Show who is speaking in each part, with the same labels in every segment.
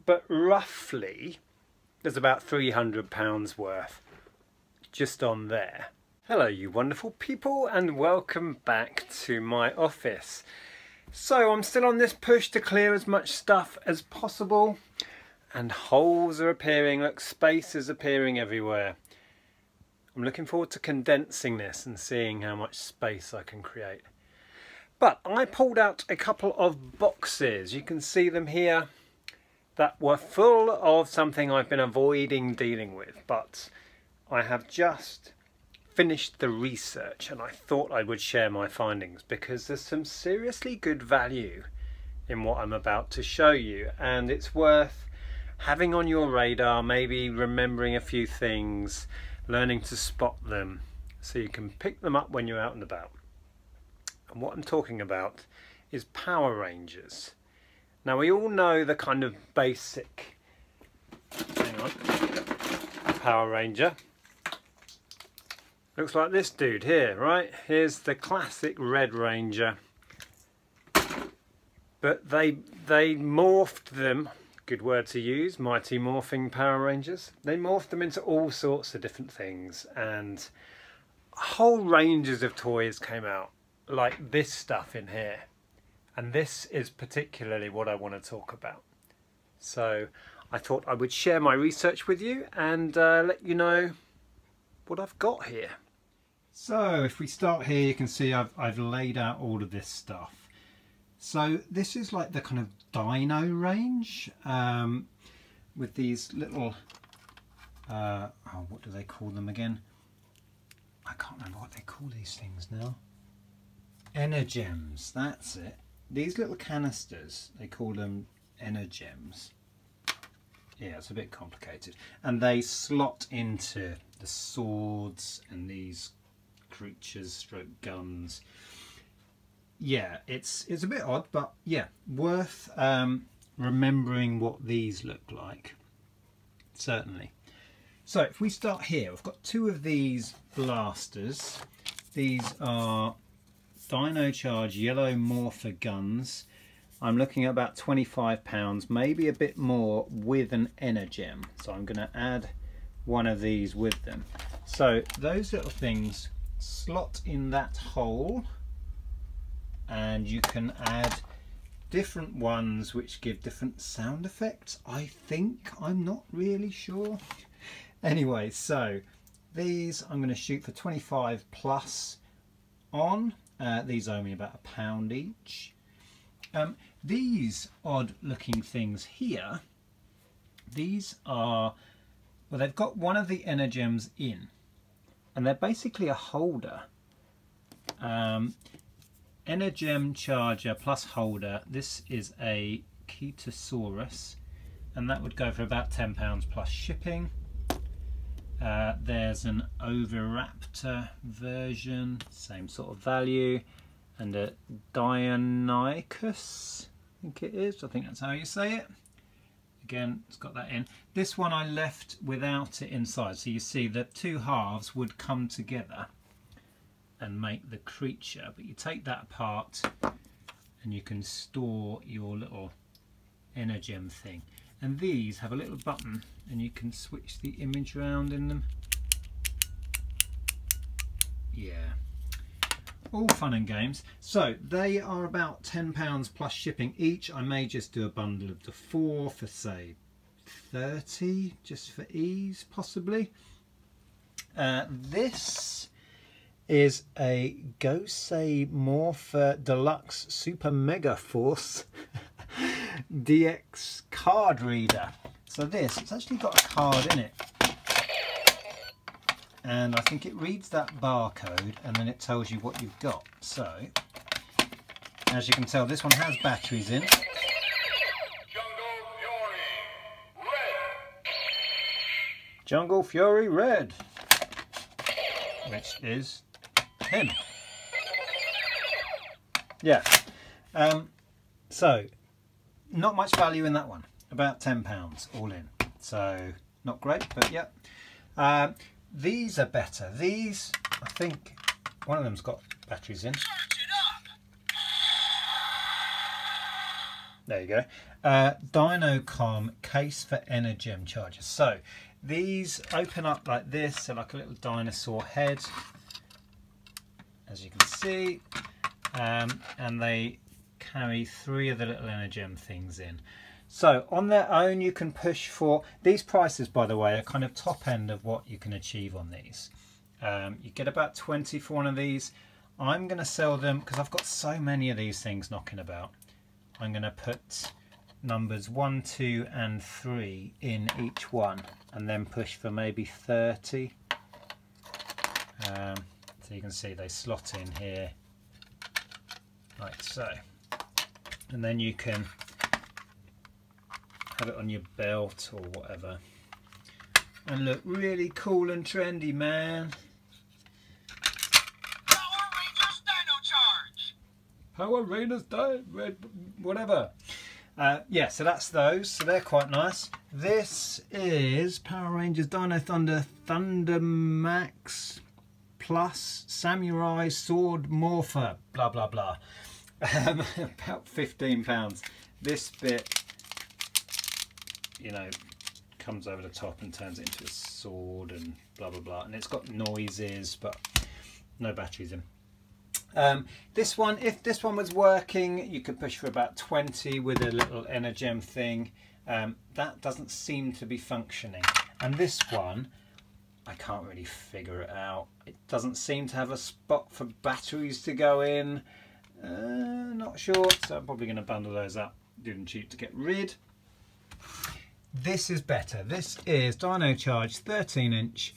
Speaker 1: but roughly there's about £300 worth just on there. Hello you wonderful people, and welcome back to my office. So I'm still on this push to clear as much stuff as possible, and holes are appearing, look, space is appearing everywhere. I'm looking forward to condensing this and seeing how much space I can create. But I pulled out a couple of boxes, you can see them here, that were full of something I've been avoiding dealing with, but I have just finished the research and I thought I would share my findings because there's some seriously good value in what I'm about to show you, and it's worth having on your radar, maybe remembering a few things, learning to spot them so you can pick them up when you're out and about. And what I'm talking about is Power Rangers. Now we all know the kind of basic, Power Ranger. Looks like this dude here, right? Here's the classic Red Ranger. But they morphed them, good word to use, mighty morphing Power Rangers. They morphed them into all sorts of different things, and whole ranges of toys came out, like this stuff in here. And this is particularly what I want to talk about. So I thought I would share my research with you and let you know what I've got here. So if we start here, you can see I've laid out all of this stuff. So this is like the kind of Dino range with these little, what do they call them again? I can't remember what they call these things now. Energems, that's it. These little canisters, they call them Energems. Yeah, it's a bit complicated. And they slot into the swords and these creatures stroke guns. Yeah, it's a bit odd, but yeah, worth remembering what these look like, certainly. So if we start here, we've got two of these blasters. These are Dino Charge yellow Morpher guns. I'm looking at about £25, maybe a bit more with an Energem. So I'm going to add one of these with them. So those little things slot in that hole, and you can add different ones which give different sound effects, I think. I'm not really sure. Anyway, so these I'm going to shoot for 25 plus on. These owe me about £1 each. These odd looking things here, these are, well, they've got one of the Energems in, and they're basically a holder. Energem charger plus holder. This is a Ketosaurus, and that would go for about £10 plus shipping. There's an Oviraptor version, same sort of value, and a Deinonychus, I think it is. I think that's how you say it. Again, it's got that in. This one I left without it inside, so you see the two halves would come together and make the creature, but you take that apart and you can store your little Energem thing. And these have a little button and you can switch the image around in them. Yeah, all fun and games. So they are about £10 plus shipping each. I may just do a bundle of the 4 for say 30, just for ease possibly. This is a Gosei Morpher Deluxe Super Mega Force DX card reader. So this, it's actually got a card in it, and I think it reads that barcode and then it tells you what you've got. So as you can tell, this one has batteries in. Jungle Fury Red, which is him. Yeah. So not much value in that one, about £10 all in, so not great, but yeah. These are better. These, I think one of them's got batteries in. There you go. Dinocom case for Energem chargers. So these open up like this, so like a little dinosaur head, as you can see, and they carry 3 of the little Energem things in. So on their own you can push for, these prices by the way are kind of top end of what you can achieve on these. You get about 20 for one of these. I'm going to sell them because I've got so many of these things knocking about. I'm going to put numbers 1, 2 and 3 in each one and then push for maybe 30. So you can see they slot in here like so, and then you can have it on your belt or whatever and look really cool and trendy, man.
Speaker 2: Power Rangers Dino Charge!
Speaker 1: Power Rangers Dino, whatever. Yeah, so that's those, so they're quite nice. This is Power Rangers Dino Thunder Max Plus Samurai Sword Morpher, blah blah blah. About £15. This bit, you know, comes over the top and turns it into a sword and blah blah blah, and it's got noises but no batteries in. This one, if this one was working, you could push for about 20 with a little Energem thing. That doesn't seem to be functioning, and this one I can't really figure it out. It doesn't seem to have a spot for batteries to go in. Not sure, so I'm probably going to bundle those up, do them cheap to get rid. This is better. This is Dino Charge 13-inch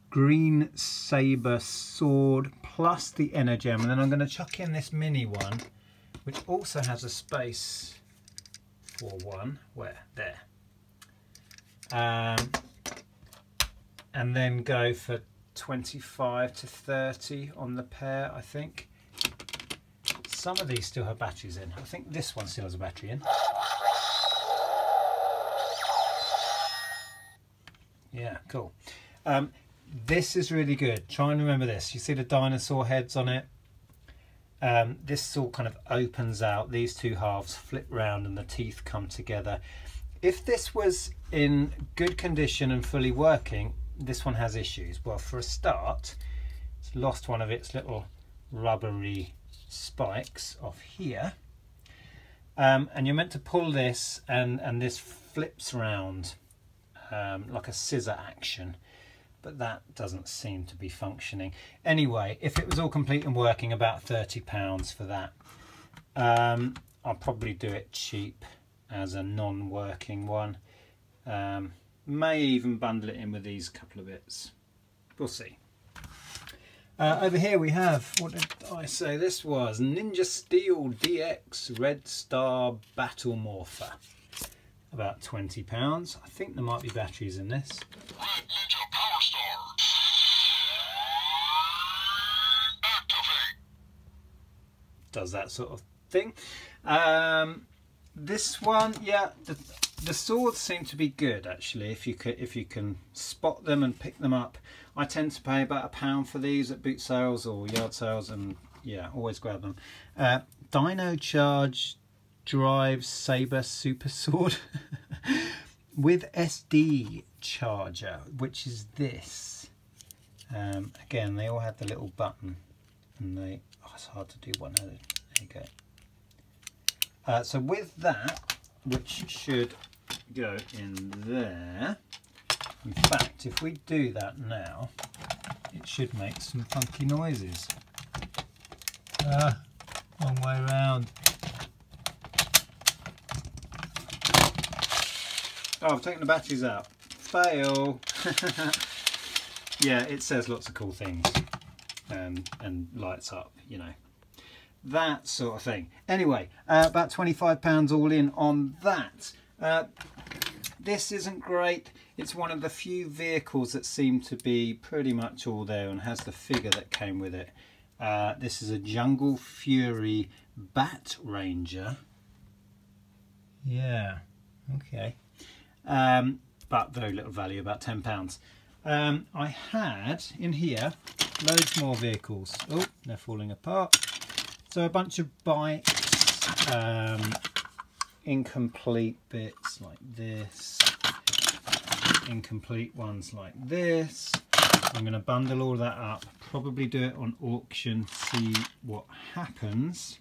Speaker 1: green Saber sword plus the Energem, and then I'm going to chuck in this mini one which also has a space for one, where, there, and then go for 25 to 30 on the pair. I think some of these still have batteries in. I think this one still has a battery in. Yeah, cool. This is really good. Try and remember this. You see the dinosaur heads on it? This all kind of opens out. These two halves flip round and the teeth come together. If this was in good condition and fully working, this one has issues. Well, for a start, it's lost one of its little rubbery spikes off here. And you're meant to pull this and this flips round like a scissor action. But that doesn't seem to be functioning. Anyway, if it was all complete and working, about £30 for that. I'll probably do it cheap as a non-working one. May even bundle it in with these couple of bits. We'll see. Over here we have, what did I say this was? Ninja Steel DX Red Star Battle Morpher. About £20. I think there might be batteries in this.
Speaker 2: Red Ninja Power Star. Activate.
Speaker 1: Does that sort of thing. This one, yeah, the swords seem to be good actually. If you can spot them and pick them up. I tend to pay about £1 for these at boot sales or yard sales, and yeah, always grab them. Dino Charge Drive Saber Super Sword with SD charger, which is this. Again, they all have the little button, and they, oh, it's hard to do one-handed. There you go. So with that, which should go in there. In fact, if we do that now, it should make some funky noises. Long way around. Oh, I've taken the batteries out. Fail. Yeah, it says lots of cool things and lights up, you know, that sort of thing. Anyway, about £25 all in on that. This isn't great. It's one of the few vehicles that seem to be pretty much all there and has the figure that came with it. This is a Jungle Fury Bat Ranger. Yeah, okay. But very little value, about £10. I had in here loads more vehicles. Oh, they're falling apart. So a bunch of bikes, incomplete bits like this, incomplete ones like this. I'm going to bundle all that up, probably do it on auction, see what happens.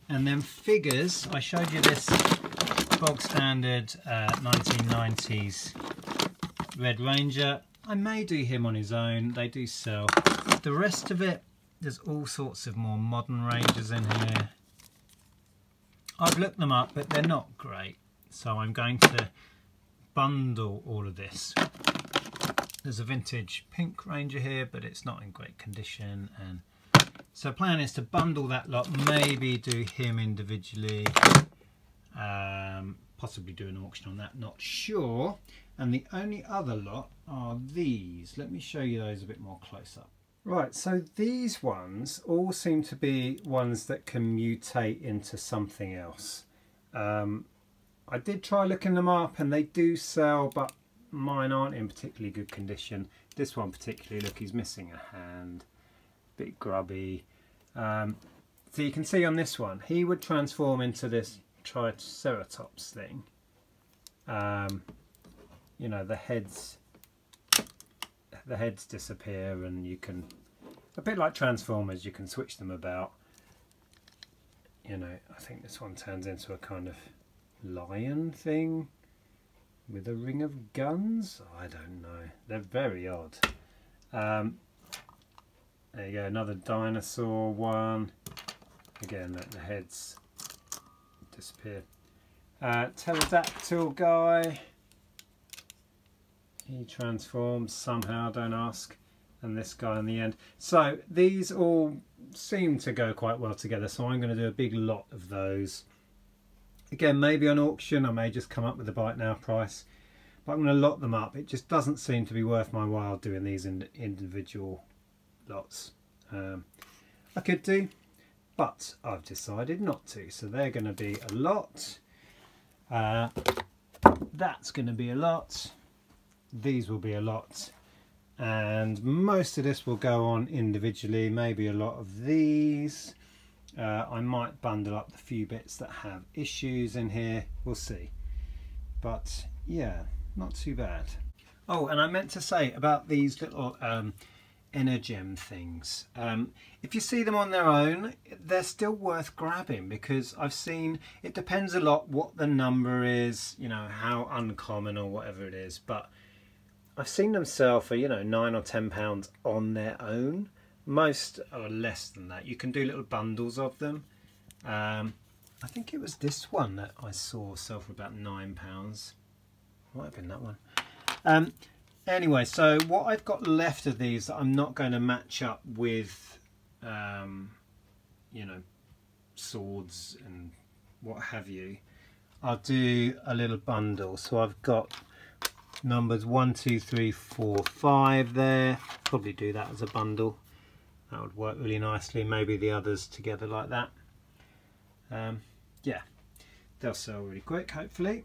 Speaker 1: And then figures, I showed you this bog standard 1990s Red Ranger. I may do him on his own, they do sell. The rest of it, there's all sorts of more modern Rangers in here. I've looked them up, but they're not great. So I'm going to bundle all of this. There's a vintage pink Ranger here, but it's not in great condition. And so plan is to bundle that lot, maybe do him individually, possibly do an auction on that, not sure. And the only other lot are these. Let me show you those a bit more close up. Right, so these ones all seem to be ones that can mutate into something else. I did try looking them up and they do sell, but mine aren't in particularly good condition. This one particularly, look, he's missing a hand, a bit grubby. So you can see on this one, he would transform into this Triceratops thing. You know, the heads disappear, and you can, a bit like Transformers, you can switch them about. You know, I think this one turns into a kind of lion thing with a ring of guns. I don't know, they're very odd. There you go, another dinosaur one. Again, let the heads disappear. Pterodactyl guy. He transforms somehow, don't ask. And this guy in the end. So these all seem to go quite well together. So I'm going to do a big lot of those. Again, maybe on auction. I may just come up with a bite now price. But I'm going to lot them up. It just doesn't seem to be worth my while doing these individual lots. I could do, but I've decided not to. So they're going to be a lot. That's going to be a lot. These will be a lot, and most of this will go on individually, maybe a lot of these. I might bundle up the few bits that have issues in here, we'll see. But yeah, not too bad. Oh, and I meant to say about these little Energem things. If you see them on their own, they're still worth grabbing, because I've seen, it depends a lot what the number is, you know, how uncommon or whatever it is, but I've seen them sell for, you know, £9 or £10 on their own. Most are less than that. You can do little bundles of them. I think it was this one that I saw sell for about £9. Might have been that one. Anyway, so what I've got left of these that I'm not going to match up with, you know, swords and what have you, I'll do a little bundle. So I've got numbers 1, 2, 3, 4, 5 there. Probably do that as a bundle. That would work really nicely. Maybe the others together like that. Yeah, they'll sell really quick, hopefully.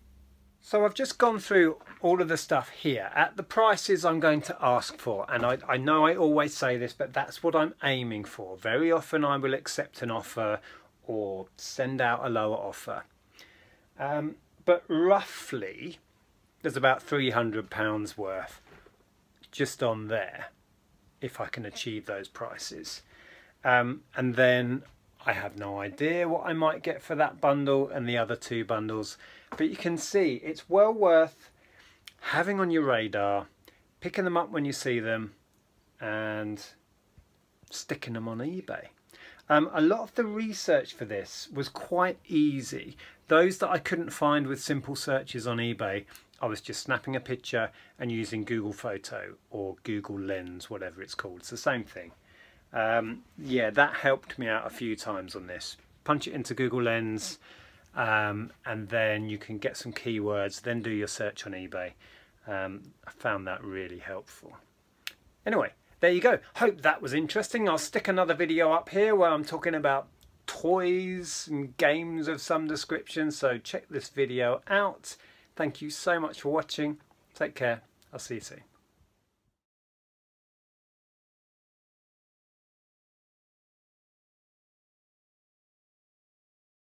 Speaker 1: So I've just gone through all of the stuff here at the prices I'm going to ask for, and I know I always say this, but that's what I'm aiming for. Very often I will accept an offer or send out a lower offer, but roughly there's about £300 worth just on there if I can achieve those prices. And then I have no idea what I might get for that bundle and the other two bundles, but you can see it's well worth having on your radar, picking them up when you see them and sticking them on eBay. A lot of the research for this was quite easy. Those that I couldn't find with simple searches on eBay, I was just snapping a picture and using Google Photo or Google Lens, whatever it's called. It's the same thing. Yeah, that helped me out a few times on this. Punch it into Google Lens, and then you can get some keywords, then do your search on eBay. I found that really helpful. Anyway, there you go. Hope that was interesting. I'll stick another video up here where I'm talking about toys and games of some description, so check this video out. Thank you so much for watching. Take care. I'll see you soon.